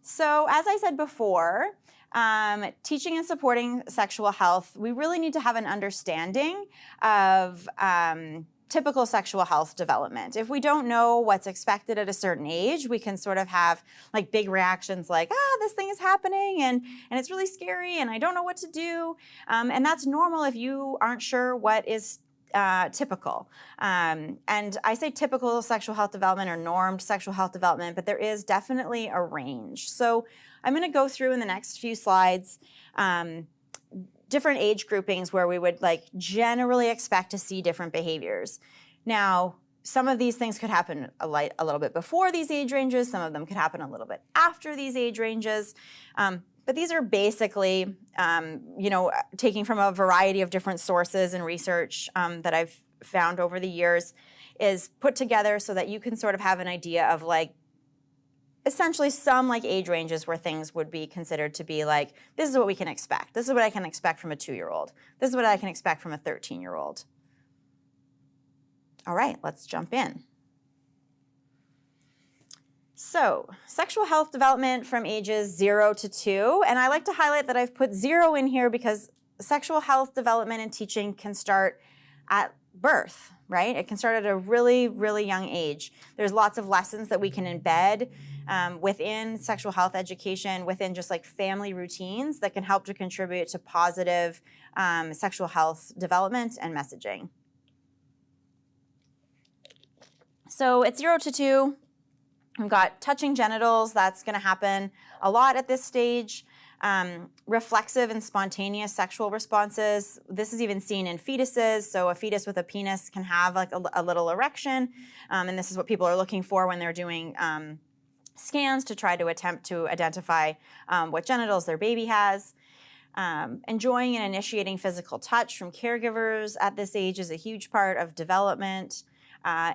So as I said before, teaching and supporting sexual health, we really need to have an understanding of typical sexual health development. If we don't know what's expected at a certain age, we can sort of have like big reactions like, this thing is happening and it's really scary and I don't know what to do. And that's normal if you aren't sure what is typical. And I say typical sexual health development or normed sexual health development, but there is definitely a range. So I'm going to go through in the next few slides different age groupings where we would like generally expect to see different behaviors. Now, some of these things could happen a little bit before these age ranges. Some of them could happen a little bit after these age ranges. But these are basically, taking from a variety of different sources and research that I've found over the years, is put together so that you can sort of have an idea of like essentially some like age ranges where things would be considered to be like, this is what we can expect. This is what I can expect from a 2-year-old. This is what I can expect from a 13-year-old. All right, let's jump in. So, sexual health development from ages 0 to 2, and I like to highlight that I've put 0 in here because sexual health development and teaching can start at birth, right? It can start at a really, really young age. There's lots of lessons that we can embed within sexual health education, within just like family routines that can help to contribute to positive sexual health development and messaging. So it's 0 to 2. We've got touching genitals. That's going to happen a lot at this stage. Reflexive and spontaneous sexual responses. This is even seen in fetuses. So a fetus with a penis can have like a little erection. And this is what people are looking for when they're doing scans to try to attempt to identify what genitals their baby has. Enjoying and initiating physical touch from caregivers at this age is a huge part of development.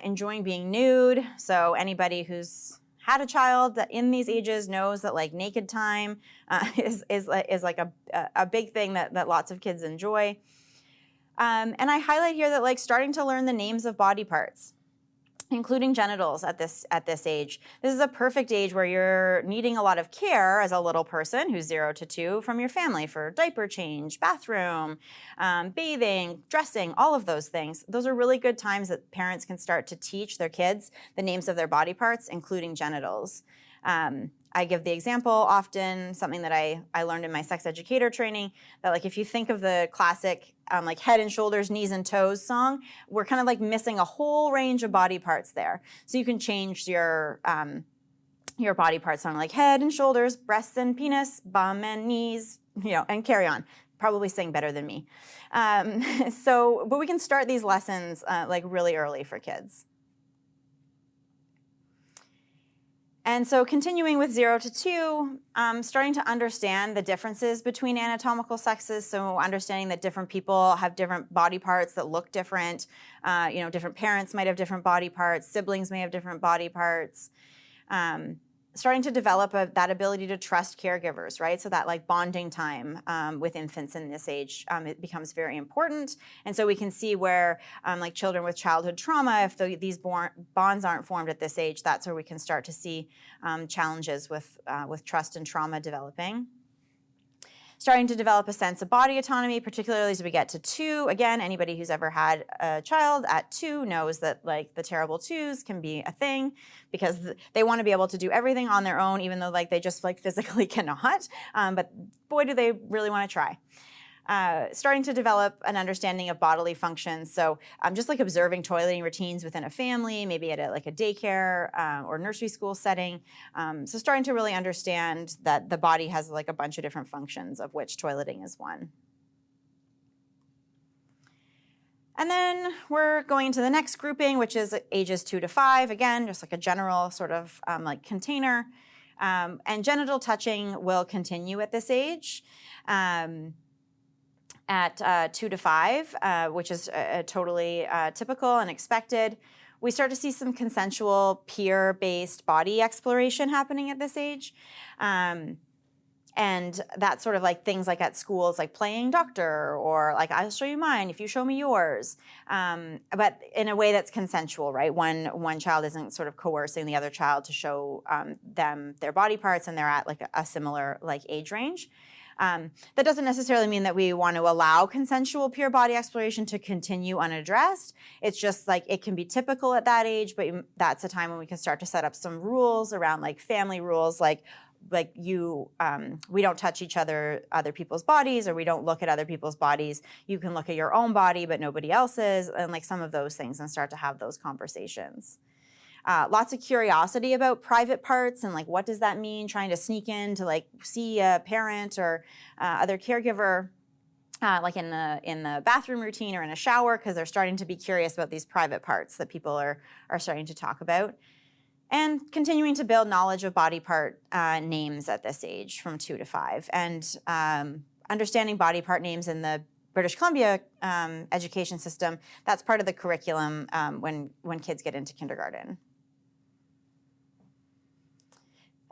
Enjoying being nude. So anybody who's had a child that in these ages knows that like naked time is like a big thing that lots of kids enjoy. And I highlight here that like starting to learn the names of body parts, including genitals at this age. This is a perfect age where you're needing a lot of care as a little person who's 0 to 2 from your family for diaper change, bathroom, bathing, dressing, all of those things. Those are really good times that parents can start to teach their kids the names of their body parts, including genitals. I give the example often, something that I learned in my sex educator training, that like if you think of the classic like head and shoulders, knees and toes song, we're kind of like missing a whole range of body parts there. So you can change your body parts on like head and shoulders, breasts and penis, bum and knees, and carry on. Probably sing better than me. But we can start these lessons like really early for kids. And so continuing with 0 to 2, starting to understand the differences between anatomical sexes, so understanding that different people have different body parts that look different. Different parents might have different body parts, siblings may have different body parts. Starting to develop that ability to trust caregivers, right? So that like bonding time with infants in this age, it becomes very important. And so we can see where like children with childhood trauma, if these bonds aren't formed at this age, that's where we can start to see challenges with trust and trauma developing. Starting to develop a sense of body autonomy, particularly as we get to 2. Again, anybody who's ever had a child at 2 knows that like the terrible 2s can be a thing because they want to be able to do everything on their own, even though like they just like physically cannot. But boy, do they really want to try. Starting to develop an understanding of bodily functions. So just like observing toileting routines within a family, maybe at a daycare or nursery school setting. So starting to really understand that the body has like a bunch of different functions, of which toileting is one. And then we're going to the next grouping, which is ages 2 to 5. Again, just like a general sort of like container. And genital touching will continue at this age. At 2 to 5, which is totally typical and expected. We start to see some consensual peer-based body exploration happening at this age. And that's sort of like things like at schools, like playing doctor, or like I'll show you mine if you show me yours, but in a way that's consensual, right? One child isn't sort of coercing the other child to show them their body parts, and they're at like a similar like age range. That doesn't necessarily mean that we want to allow consensual pure body exploration to continue unaddressed. It's just like it can be typical at that age, but that's a time when we can start to set up some rules around like family rules, like we don't touch other people's bodies, or we don't look at other people's bodies. You can look at your own body, but nobody else's, and like some of those things, and start to have those conversations. Lots of curiosity about private parts and like what does that mean, trying to sneak in to like see a parent or other caregiver like in the bathroom routine or in a shower, because they're starting to be curious about these private parts that people are starting to talk about. And continuing to build knowledge of body part names at this age from 2 to 5, and understanding body part names in the British Columbia education system. That's part of the curriculum when kids get into kindergarten.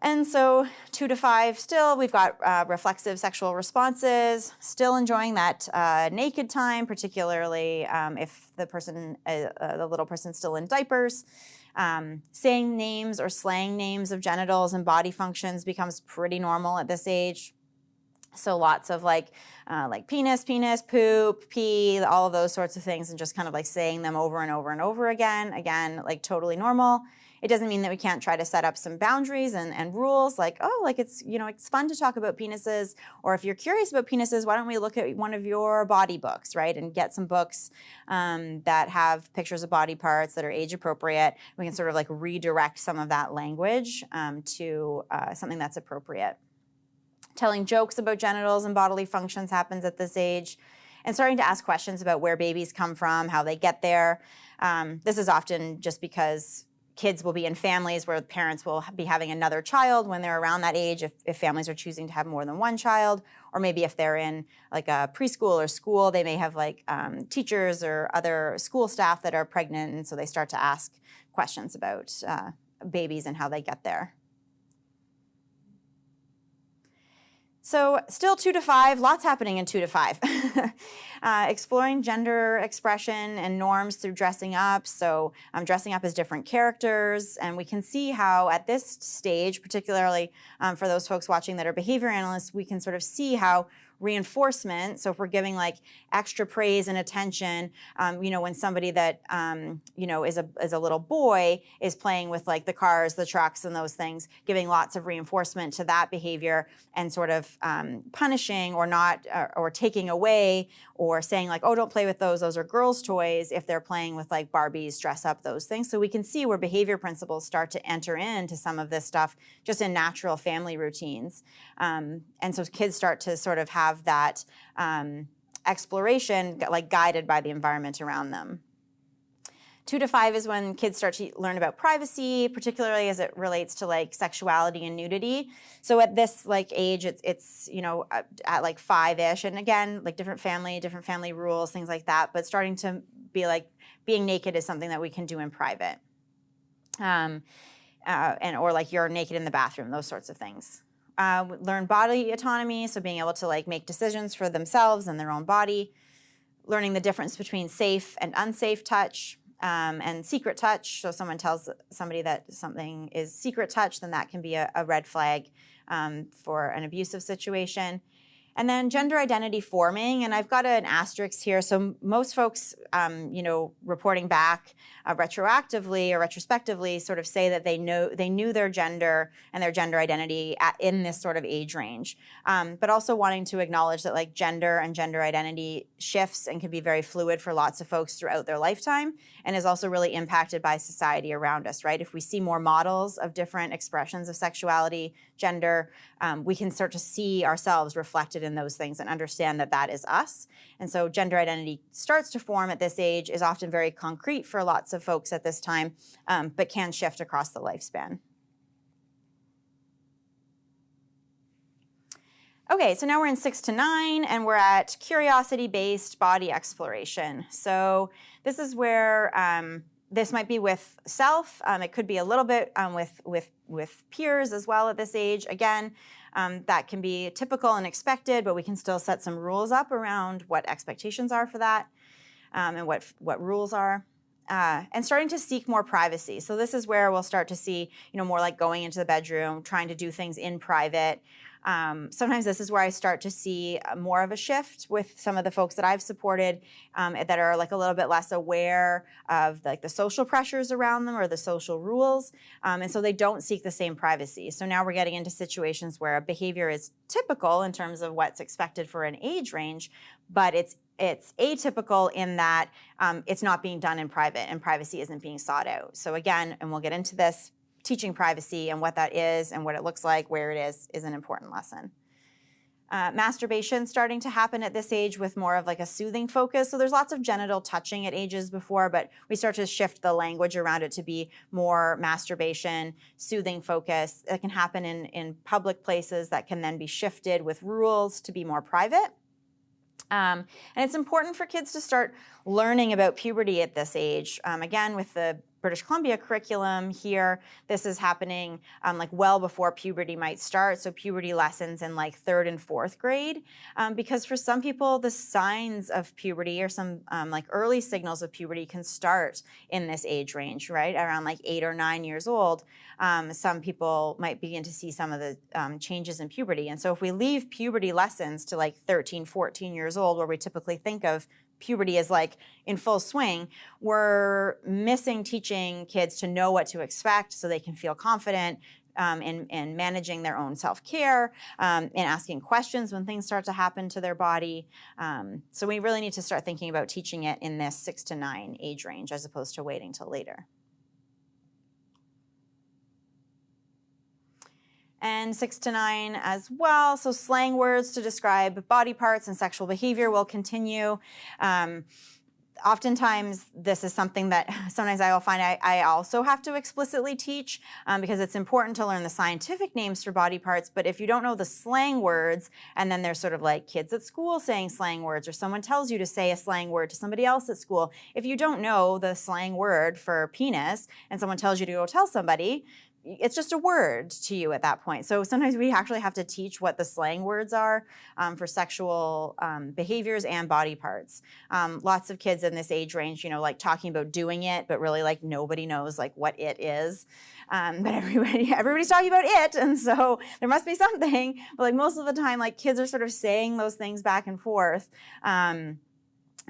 And so 2 to 5, still we've got reflexive sexual responses, still enjoying that naked time, particularly if the little person's still in diapers. Saying names or slang names of genitals and body functions becomes pretty normal at this age. So lots of like penis, poop, pee, all of those sorts of things, and just kind of like saying them over and over and over again. Again, like totally normal. It doesn't mean that we can't try to set up some boundaries and rules, like, oh, like it's fun to talk about penises, or if you're curious about penises, why don't we look at one of your body books, right? And get some books that have pictures of body parts that are age appropriate. We can sort of like redirect some of that language to something that's appropriate. Telling jokes about genitals and bodily functions happens at this age, and starting to ask questions about where babies come from, how they get there. This is often just because kids will be in families where parents will be having another child when they're around that age, if families are choosing to have more than one child, or maybe if they're in like a preschool or school, they may have like teachers or other school staff that are pregnant, and so they start to ask questions about babies and how they get there. So still 2 to 5, lots happening in 2 to 5. Exploring gender expression and norms through dressing up. So dressing up as different characters. And we can see how at this stage, particularly for those folks watching that are behavior analysts, we can sort of see how reinforcement, so if we're giving like extra praise and attention, when somebody that, is a little boy is playing with like the cars, the trucks, and those things, giving lots of reinforcement to that behavior, and sort of punishing or not, or taking away, or saying like, oh, don't play with those are girls' toys, if they're playing with like Barbies, dress up, those things. So we can see where behavior principles start to enter into some of this stuff just in natural family routines. And so kids start to sort of have that exploration like guided by the environment around them. 2 to 5 is when kids start to learn about privacy, particularly as it relates to like sexuality and nudity. So at this like age, it's at like 5-ish, and again, like different family rules, things like that, but starting to be like being naked is something that we can do in private. Or like you're naked in the bathroom, those sorts of things. Learn body autonomy, so being able to like make decisions for themselves and their own body. Learning the difference between safe and unsafe touch, and secret touch. So if someone tells somebody that something is secret touch, then that can be a red flag for an abusive situation. And then gender identity forming, and I've got an asterisk here. So most folks, reporting back retroactively or retrospectively, sort of say that they knew their gender and their gender identity in this sort of age range. But also wanting to acknowledge that like gender and gender identity shifts and can be very fluid for lots of folks throughout their lifetime, and is also really impacted by society around us, right? If we see more models of different expressions of sexuality, gender, we can start to see ourselves reflected in those things and understand that that is us. And so gender identity starts to form at this age, is often very concrete for lots of folks at this time, but can shift across the lifespan. Okay, so now we're in 6 to 9, and we're at curiosity-based body exploration. So this is where This might be with self. It could be a little bit with peers as well at this age. Again, that can be typical and expected, but we can still set some rules up around what expectations are for that, and what rules are. And starting to seek more privacy. So this is where we'll start to see, more like going into the bedroom, trying to do things in private. Sometimes this is where I start to see more of a shift with some of the folks that I've supported that are like a little bit less aware of like the social pressures around them or the social rules. And so they don't seek the same privacy. So now we're getting into situations where a behavior is typical in terms of what's expected for an age range, but it's atypical in that it's not being done in private and privacy isn't being sought out. So again, and we'll get into this, teaching privacy and what that is and what it looks like, where it is an important lesson. Masturbation starting to happen at this age with more of like a soothing focus. So there's lots of genital touching at ages before, but we start to shift the language around it to be more masturbation, soothing focus. It can happen in public places that can then be shifted with rules to be more private. And it's important for kids to start learning about puberty at this age. Again, with the British Columbia curriculum here, this is happening like well before puberty might start. So puberty lessons in like 3rd and 4th grade, because for some people, the signs of puberty or some like early signals of puberty can start in this age range, right? Around like 8 or 9 years old. Some people might begin to see some of the changes in puberty. And so if we leave puberty lessons to like 13, 14 years old, where we typically think of puberty is like in full swing, we're missing teaching kids to know what to expect so they can feel confident in managing their own self-care, and asking questions when things start to happen to their body. So we really need to start thinking about teaching it in this 6 to 9 age range as opposed to waiting till later. And 6 to 9 as well. So slang words to describe body parts and sexual behavior will continue. Oftentimes, this is something that sometimes I will find I also have to explicitly teach because it's important to learn the scientific names for body parts. But if you don't know the slang words, and then there's sort of like kids at school saying slang words, or someone tells you to say a slang word to somebody else at school, if you don't know the slang word for penis and someone tells you to go tell somebody, it's just a word to you at that point. So sometimes we actually have to teach what the slang words are for sexual behaviors and body parts. Lots of kids in this age range, like talking about doing it, but really like nobody knows like what it is. But everybody's talking about it, and so there must be something. But like most of the time, like kids are sort of saying those things back and forth. And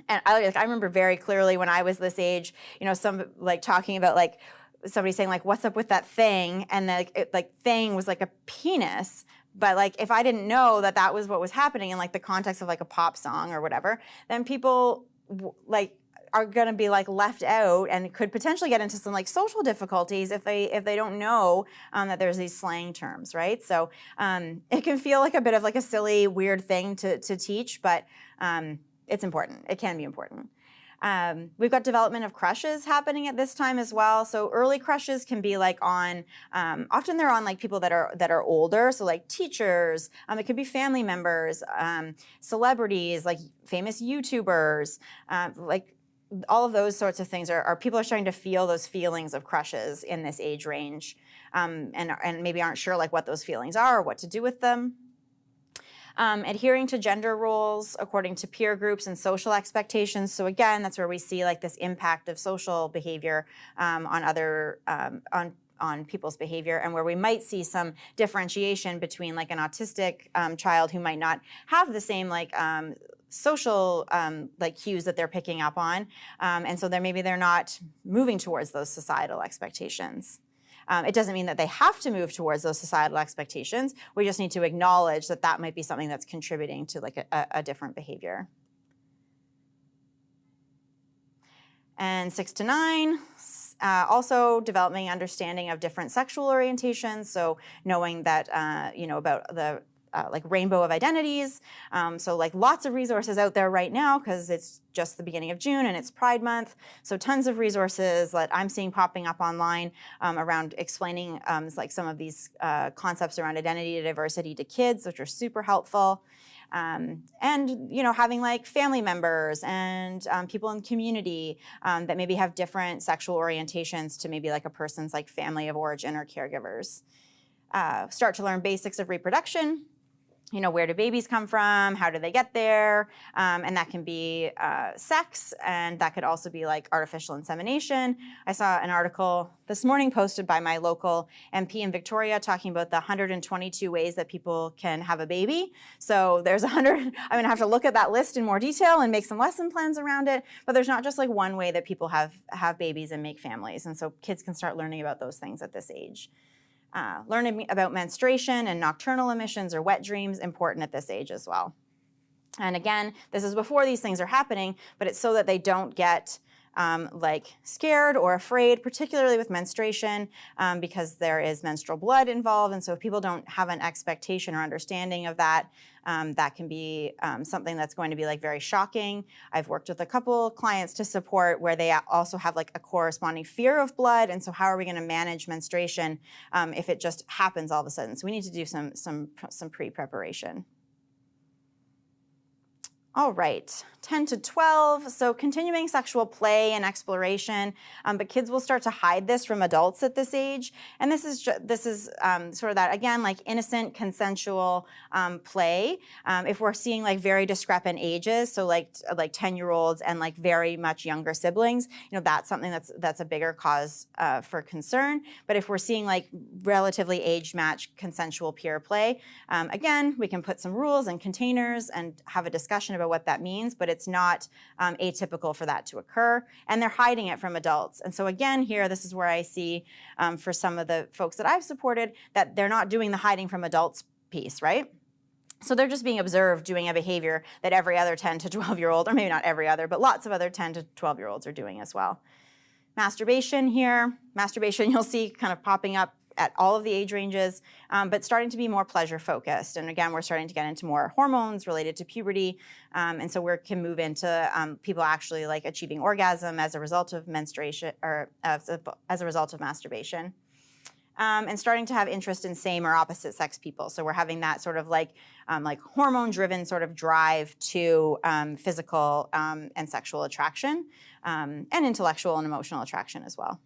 I remember very clearly when I was this age, some like talking about like somebody saying like, what's up with that thing? And like thing was like a penis. But like, if I didn't know that that was what was happening in like the context of like a pop song or whatever, then people like are going to be like left out and could potentially get into some like social difficulties if they don't know that there's these slang terms, right? So it can feel like a bit of like a silly, weird thing to teach, but it's important. It can be important. We've got development of crushes happening at this time as well. So early crushes can be like on, often they're on like people that are older. So like teachers, it could be family members, celebrities, like famous YouTubers, like all of those sorts of things are people are starting to feel those feelings of crushes in this age range, and maybe aren't sure like what those feelings are or what to do with them. Adhering to gender roles according to peer groups and social expectations. So again, that's where we see like this impact of social behavior on people's behavior, and where we might see some differentiation between like an autistic child who might not have the same like social like cues that they're picking up on, and so they're not moving towards those societal expectations. It doesn't mean that they have to move towards those societal expectations. We just need to acknowledge that that might be something that's contributing to like a different behavior. And 6 to 9, also developing understanding of different sexual orientations. So knowing that, about the like rainbow of identities. So like lots of resources out there right now because it's just the beginning of June and it's Pride Month. So tons of resources that I'm seeing popping up online around explaining like some of these concepts around identity and diversity to kids, which are super helpful. And having like family members and people in the community that maybe have different sexual orientations to maybe like a person's like family of origin or caregivers. Start to learn basics of reproduction. Where do babies come from? How do they get there? And that can be sex, and that could also be like artificial insemination. I saw an article this morning posted by my local MP in Victoria talking about the 122 ways that people can have a baby. So there's 100, I'm gonna have to look at that list in more detail and make some lesson plans around it, but there's not just like one way that people have babies and make families. And so kids can start learning about those things at this age. Learning about menstruation and nocturnal emissions or wet dreams, important at this age as well. And again, this is before these things are happening, but it's so that they don't get like scared or afraid, particularly with menstruation, because there is menstrual blood involved. And so if people don't have an expectation or understanding of that, that can be something that's going to be like very shocking. I've worked with a couple clients to support where they also have like a corresponding fear of blood. And so how are we going to manage menstruation if it just happens all of a sudden? So we need to do some pre-preparation. All right, 10 to 12, so continuing sexual play and exploration, but kids will start to hide this from adults at this age, and this is sort of that, again, like innocent, consensual play. If we're seeing like very discrepant ages, so like 10-year-olds and like very much younger siblings, that's something that's a bigger cause for concern. But if we're seeing like relatively age-matched consensual peer play, again, we can put some rules and containers and have a discussion about what that means, but it's not atypical for that to occur, and they're hiding it from adults. And so again, here, this is where I see for some of the folks that I've supported that they're not doing the hiding from adults piece, right? So they're just being observed doing a behavior that every other 10 to 12-year-old, or maybe not every other, but lots of other 10 to 12-year-olds are doing as well. Masturbation here. Masturbation you'll see kind of popping up at all of the age ranges, but starting to be more pleasure focused. And again, we're starting to get into more hormones related to puberty. And so we can move into people actually like achieving orgasm as a result of menstruation or as a result of masturbation. And starting to have interest in same or opposite sex people. So we're having that sort of like hormone-driven sort of drive to physical and sexual attraction, and intellectual and emotional attraction as well.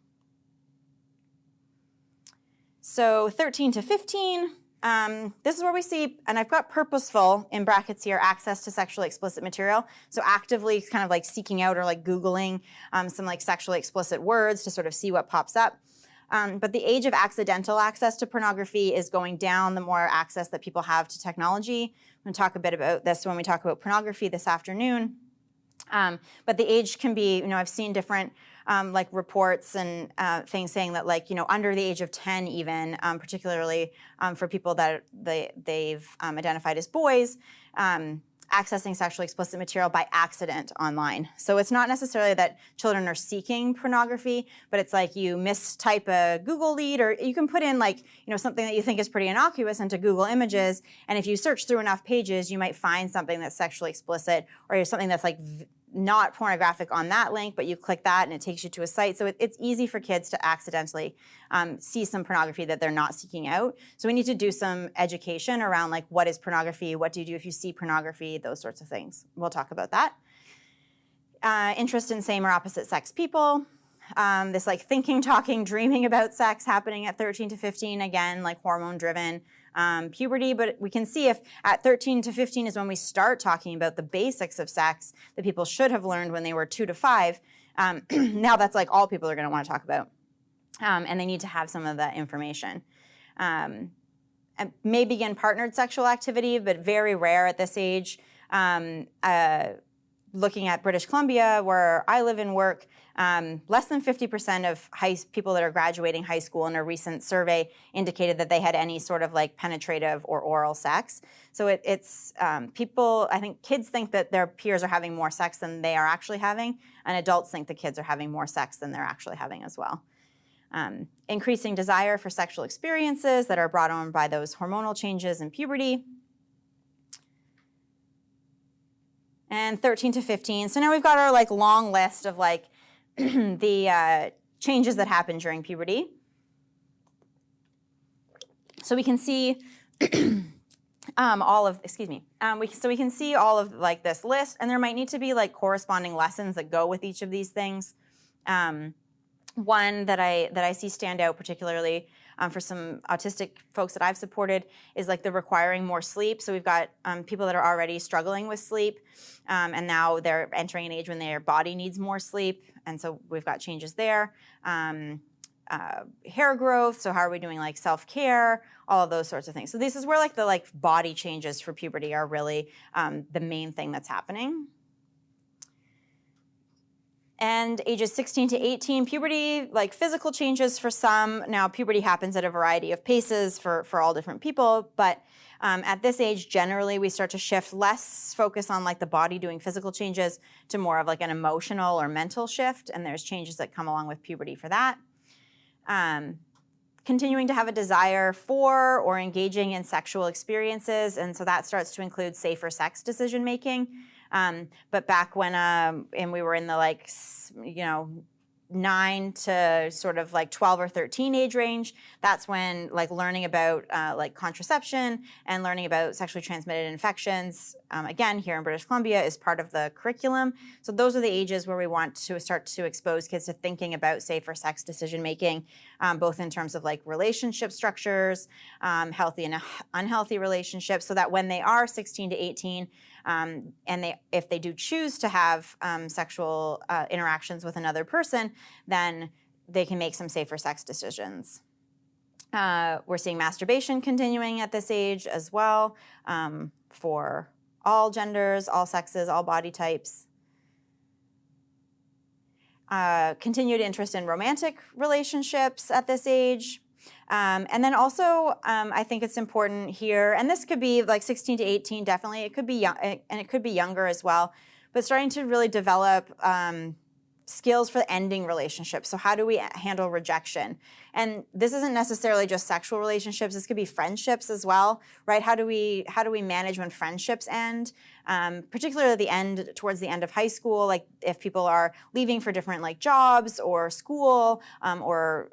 So 13 to 15, this is where we see, and I've got purposeful in brackets here, access to sexually explicit material. So actively kind of like seeking out or like Googling some like sexually explicit words to sort of see what pops up. But the age of accidental access to pornography is going down the more access that people have to technology. I'm going to talk a bit about this when we talk about pornography this afternoon. But the age can be, I've seen different like reports and things saying that like, under the age of 10 even, particularly for people that they've identified as boys, accessing sexually explicit material by accident online. So it's not necessarily that children are seeking pornography, but it's like you mistype a Google lead, or you can put in like, something that you think is pretty innocuous into Google Images, and if you search through enough pages, you might find something that's sexually explicit, or something that's like not pornographic on that link, but you click that and it takes you to a site. So it's easy for kids to accidentally see some pornography that they're not seeking out. So we need to do some education around like what is pornography, what do you do if you see pornography, those sorts of things. We'll talk about that. Interest in same or opposite sex people. This like thinking, talking, dreaming about sex happening at 13 to 15, again, like hormone driven. Puberty, but we can see if at 13 to 15 is when we start talking about the basics of sex that people should have learned when they were 2 to 5. Now that's like all people are going to want to talk about, and they need to have some of that information. May begin partnered sexual activity, but very rare at this age. Looking at British Columbia, where I live and work, less than 50% of people that are graduating high school in a recent survey indicated that they had any sort of like penetrative or oral sex. So it's people, I think kids think that their peers are having more sex than they are actually having, and adults think the kids are having more sex than they're actually having as well. Increasing desire for sexual experiences that are brought on by those hormonal changes in puberty. and 13 to 15. So now we've got our like long list of like the changes that happen during puberty. So we can see all of, so we can see all of like this list, and there might need to be like corresponding lessons that go with each of these things. One that I see stand out particularly for some autistic folks that I've supported is like the requiring more sleep. So we've got people that are already struggling with sleep, and now they're entering an age when their body needs more sleep, and so we've got changes there. Hair growth, so how are we doing like self-care, all of those sorts of things. So this is where like the like body changes for puberty are really the main thing that's happening. And ages 16 to 18, puberty, like physical changes for some. Now puberty happens at a variety of paces for all different people, but at this age, generally we start to shift less focus on like the body doing physical changes to more of like an emotional or mental shift, and there's changes that come along with puberty for that. Continuing to have a desire for or engaging in sexual experiences, and so that starts to include safer sex decision making. But back when and we were in the like 9 to sort of like 12 or 13 age range, that's when like learning about like contraception and learning about sexually transmitted infections, again here in British Columbia, is part of the curriculum. So those are the ages where we want to start to expose kids to thinking about safer sex decision making, both in terms of like relationship structures, healthy and unhealthy relationships, so that when they are 16 to 18, and if they do choose to have sexual interactions with another person, then they can make some safer sex decisions. We're seeing masturbation continuing at this age as well, for all genders, all sexes, all body types. Continued interest in romantic relationships at this age. And then also, I think it's important here, and this could be like 16 to 18, definitely. It could be young, and it could be younger as well, but starting to really develop skills for ending relationships. So how do we handle rejection? And this isn't necessarily just sexual relationships. This could be friendships as well, right? How do we manage when friendships end? Particularly at the end, towards the end of high school, like if people are leaving for different like jobs or school, or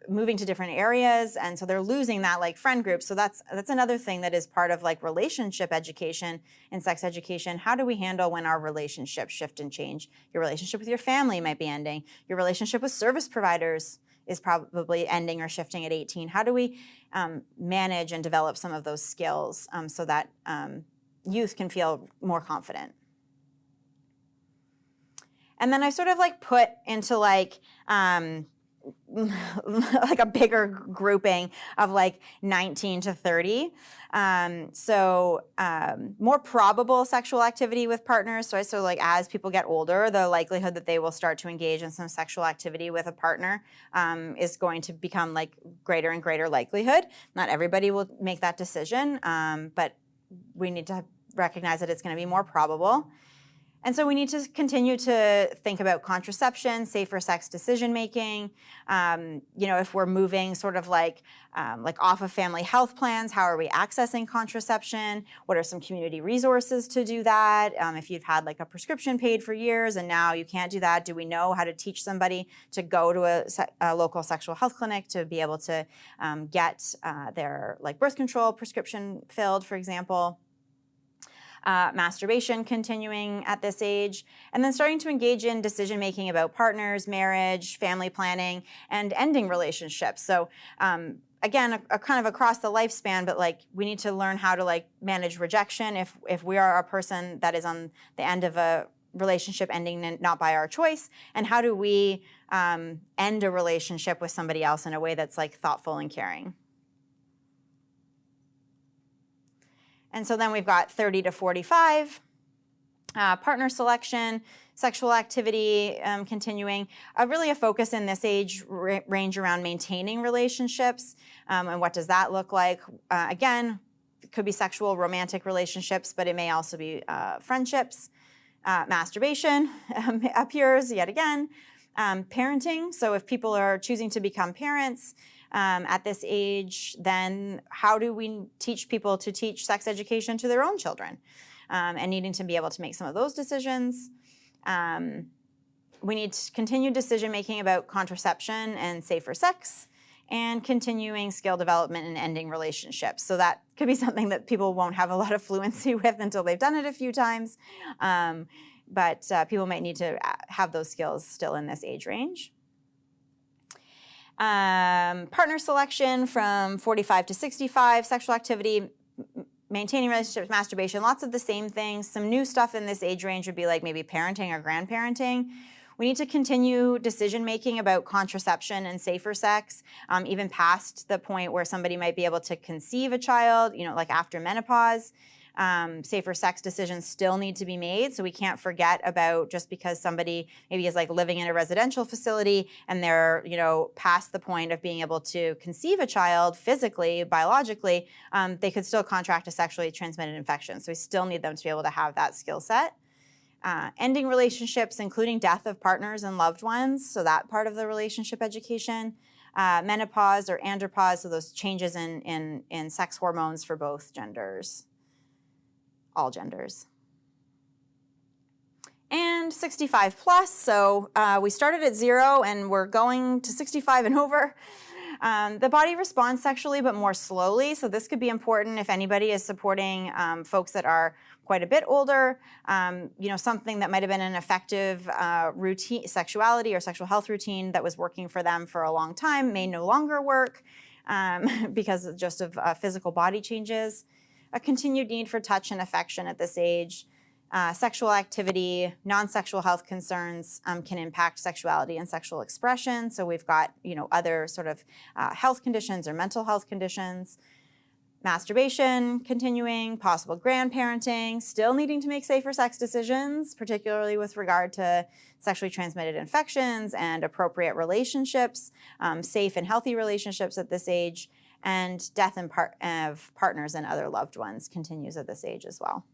moving to different areas, and so they're losing that like friend group. So that's another thing that is part of like relationship education and sex education. How do we handle when our relationships shift and change? Your relationship with your family might be ending. Your relationship with service providers is probably ending or shifting at 18. How do we manage and develop some of those skills so that youth can feel more confident? And then I sort of like put into like like a bigger grouping of like 19 to 30. More probable sexual activity with partners. So like as people get older, the likelihood that they will start to engage in some sexual activity with a partner is going to become like greater and greater likelihood. Not everybody will make that decision, but we need to recognize that it's going to be more probable. And so we need to continue to think about contraception, safer sex decision making. If we're moving sort of like off of family health plans, how are we accessing contraception? What are some community resources to do that? If you've had like a prescription paid for years and now you can't do that, do we know how to teach somebody to go to a local sexual health clinic to be able to get their like birth control prescription filled, for example? Masturbation continuing at this age, and then starting to engage in decision-making about partners, marriage, family planning, and ending relationships. So again, a kind of across the lifespan, but like we need to learn how to like manage rejection if we are a person that is on the end of a relationship ending not by our choice, and how do we end a relationship with somebody else in a way that's like thoughtful and caring. And so then we've got 30 to 45, partner selection, sexual activity continuing. Really a focus in this age range around maintaining relationships, and what does that look like? Again, it could be sexual, romantic relationships, but it may also be friendships. Masturbation appears yet again. Parenting, so if people are choosing to become parents, at this age, then how do we teach people to teach sex education to their own children? and needing to be able to make some of those decisions. We need continued decision-making about contraception and safer sex, and continuing skill development and ending relationships. So that could be something that people won't have a lot of fluency with until they've done it a few times. But people might need to have those skills still in this age range. Partner selection from 45 to 65, sexual activity, maintaining relationships, masturbation, lots of the same things. Some new stuff in this age range would be like maybe parenting or grandparenting. We need to continue decision-making about contraception and safer sex, even past the point where somebody might be able to conceive a child, like after menopause. Safer sex decisions still need to be made, so we can't forget about just because somebody maybe is like living in a residential facility and they're, past the point of being able to conceive a child physically, biologically, they could still contract a sexually transmitted infection. So we still need them to be able to have that skill set. Ending relationships, including death of partners and loved ones, so that part of the relationship education. Menopause or andropause, so those changes in sex hormones for both genders, all genders. And 65 plus, so we started at 0 and we're going to 65 and over. The body responds sexually, but more slowly. So this could be important if anybody is supporting folks that are quite a bit older. Something that might have been an effective routine, sexuality or sexual health routine that was working for them for a long time may no longer work because just of physical body changes. A continued need for touch and affection at this age. Sexual activity, non-sexual health concerns can impact sexuality and sexual expression. So we've got, other sort of health conditions or mental health conditions. Masturbation continuing, possible grandparenting, still needing to make safer sex decisions, particularly with regard to sexually transmitted infections and appropriate relationships, safe and healthy relationships at this age, and death of partners and other loved ones continues at this age as well.